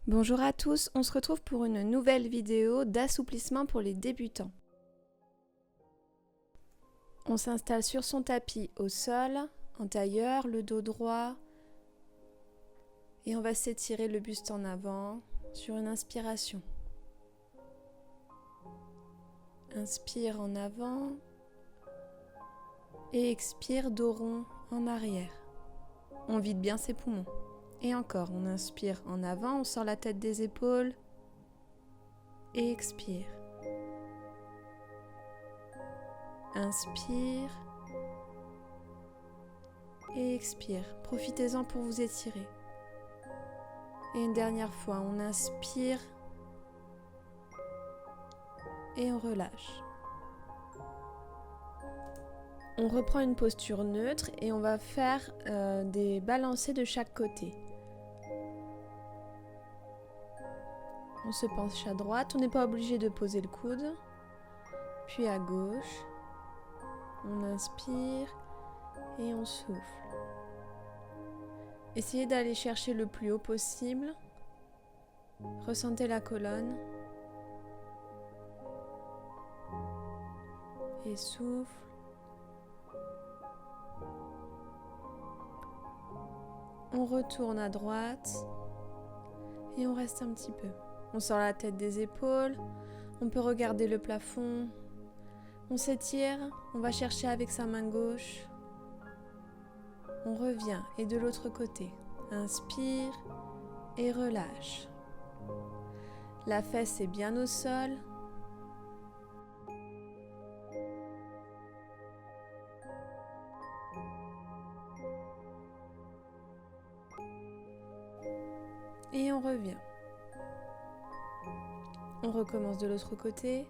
Bonjour à tous, on se retrouve pour une nouvelle vidéo d'assouplissement pour les débutants. On s'installe sur son tapis au sol, en tailleur, le dos droit, et on va s'étirer le buste en avant sur une inspiration. Inspire en avant et expire dos rond en arrière. On vide bien ses poumons. Et encore, on inspire en avant, on sort la tête des épaules et expire. Inspire et expire. Profitez-en pour vous étirer. Et une dernière fois, on inspire et on relâche. On reprend une posture neutre et on va faire des balancés de chaque côté. On se penche à droite, on n'est pas obligé de poser le coude, puis à gauche. On inspire et on souffle. Essayez d'aller chercher le plus haut possible. Ressentez la colonne. Et souffle. On retourne à droite. Et on reste un petit peu. On sort la tête des épaules. On peut regarder le plafond. On s'étire, on va chercher avec sa main gauche. On revient et de l'autre côté. Inspire et relâche. La fesse est bien au sol. Et on revient. On recommence de l'autre côté.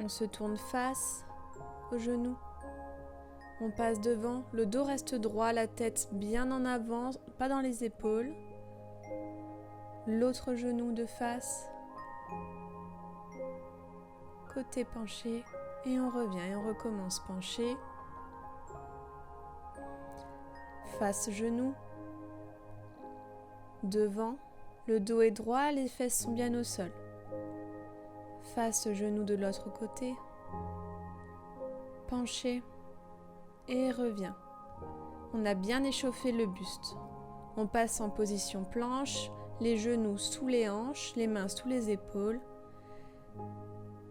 On se tourne face aux genoux. On passe devant, le dos reste droit, la tête bien en avant, pas dans les épaules. L'autre genou de face. Côté penché. Et on revient et on recommence penché. Face genou. Devant, le dos est droit, les fesses sont bien au sol. Face genou de l'autre côté, penché et revient. On a bien échauffé le buste. On passe en position planche, les genoux sous les hanches, les mains sous les épaules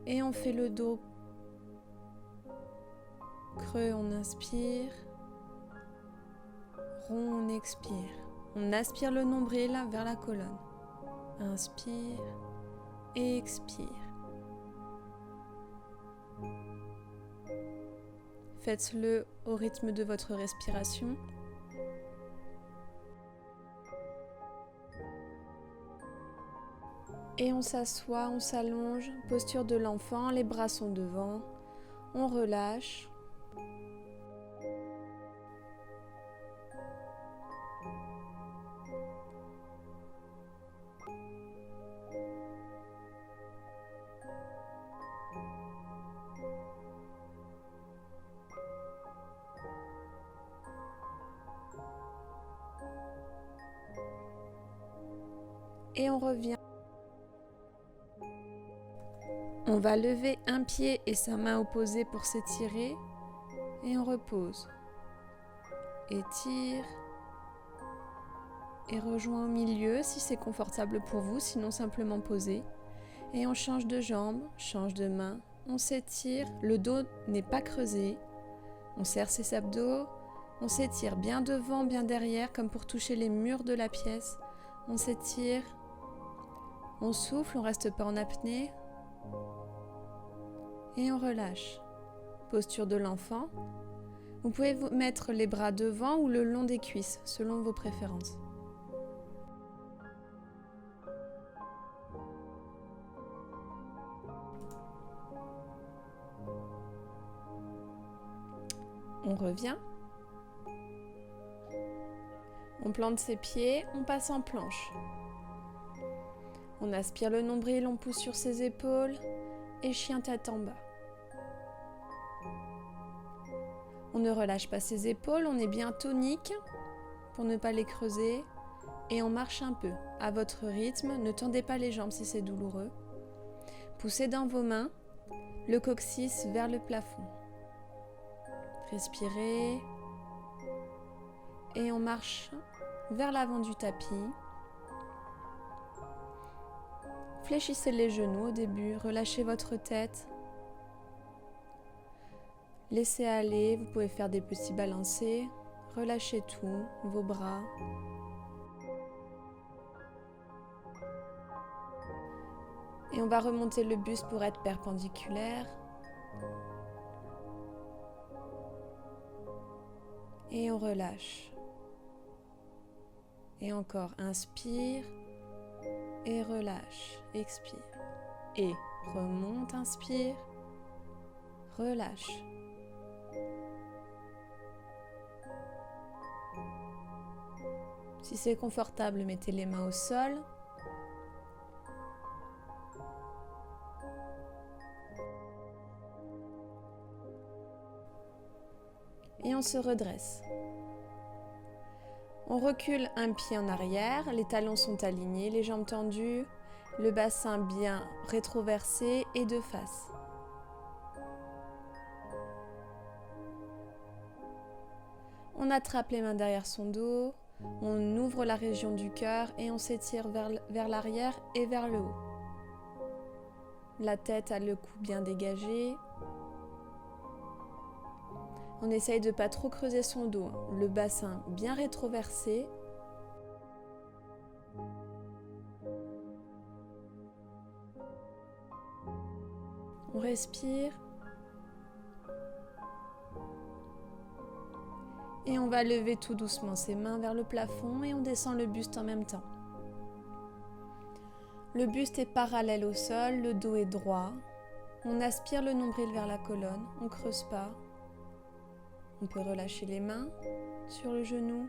et on fait le dos creux, on inspire, rond, on expire. On aspire le nombril vers la colonne. Inspire et expire. Faites-le au rythme de votre respiration. Et on s'assoit, on s'allonge, posture de l'enfant, les bras sont devant. On relâche. Et on revient. On va lever un pied et sa main opposée pour s'étirer. Et on repose. Étire. Et rejoint au milieu si c'est confortable pour vous, sinon simplement poser. Et on change de jambe, change de main. On s'étire. Le dos n'est pas creusé. On serre ses abdos. On s'étire bien devant, bien derrière, comme pour toucher les murs de la pièce. On s'étire. On souffle, on reste pas en apnée. Et on relâche. Posture de l'enfant. Vous pouvez vous mettre les bras devant ou le long des cuisses, selon vos préférences. On revient. On plante ses pieds, on passe en planche. On aspire le nombril, on pousse sur ses épaules et chien tête en bas. On ne relâche pas ses épaules, on est bien tonique pour ne pas les creuser et on marche un peu. À votre rythme, ne tendez pas les jambes si c'est douloureux. Poussez dans vos mains le coccyx vers le plafond. Respirez et on marche vers l'avant du tapis. Fléchissez les genoux au début, relâchez votre tête. Laissez aller, vous pouvez faire des petits balancés. Relâchez tout, vos bras. Et on va remonter le buste pour être perpendiculaire. Et on relâche. Et encore, inspire et relâche, expire. Et remonte, inspire, relâche. Si c'est confortable, mettez les mains au sol. Et on se redresse. On recule un pied en arrière, les talons sont alignés, les jambes tendues, le bassin bien rétroversé et de face. On attrape les mains derrière son dos, on ouvre la région du cœur et on s'étire vers l'arrière et vers le haut. La tête a le cou bien dégagé. On essaye de ne pas trop creuser son dos, le bassin bien rétroversé. On respire. Et on va lever tout doucement ses mains vers le plafond et on descend le buste en même temps. Le buste est parallèle au sol, le dos est droit. On aspire le nombril vers la colonne, on ne creuse pas. On peut relâcher les mains sur le genou.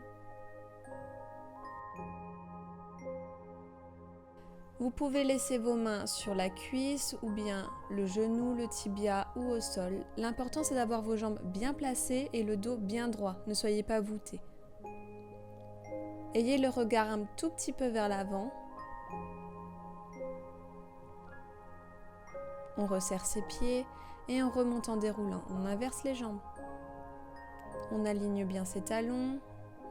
Vous pouvez laisser vos mains sur la cuisse ou bien le genou, le tibia ou au sol. L'important c'est d'avoir vos jambes bien placées et le dos bien droit. Ne soyez pas voûtés. Ayez le regard un tout petit peu vers l'avant. On resserre ses pieds et on remonte en déroulant. On inverse les jambes. On aligne bien ses talons.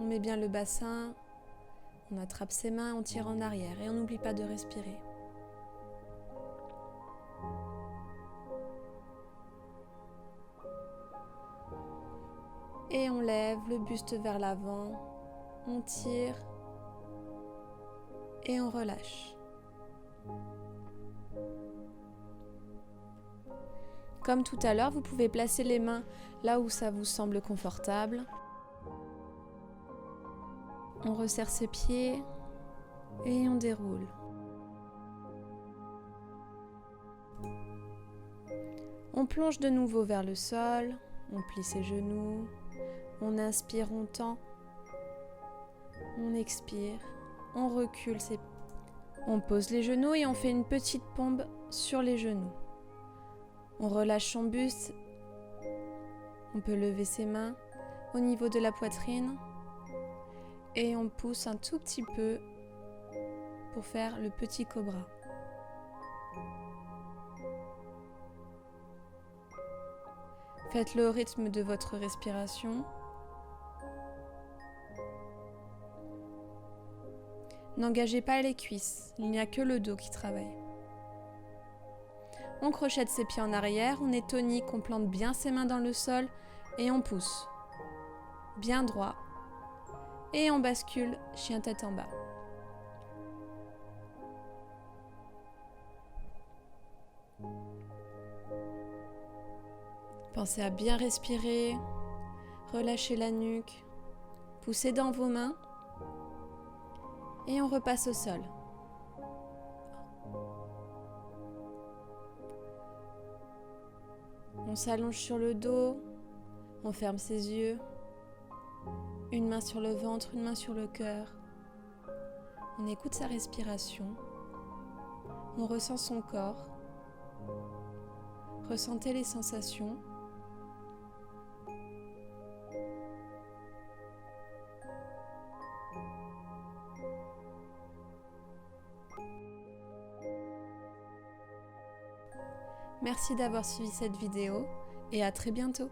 On met bien le bassin. On attrape ses mains, on tire en arrière et on n'oublie pas de respirer. Et on lève le buste vers l'avant, on tire et on relâche. Comme tout à l'heure, vous pouvez placer les mains là où ça vous semble confortable. On resserre ses pieds et on déroule. On plonge de nouveau vers le sol, on plie ses genoux, on inspire, on tend, on expire, on recule ses pieds. On pose les genoux et on fait une petite pompe sur les genoux. On relâche son buste, on peut lever ses mains au niveau de la poitrine. Et on pousse un tout petit peu pour faire le petit cobra. Faites-le au rythme de votre respiration. N'engagez pas les cuisses, il n'y a que le dos qui travaille. On crochette ses pieds en arrière, on est tonique, on plante bien ses mains dans le sol et on pousse. Bien droit. Et on bascule, chien tête en bas. Pensez à bien respirer, relâchez la nuque, poussez dans vos mains et on repasse au sol. On s'allonge sur le dos, on ferme ses yeux. Une main sur le ventre, une main sur le cœur. On écoute sa respiration. On ressent son corps. Ressentez les sensations. Merci d'avoir suivi cette vidéo et à très bientôt.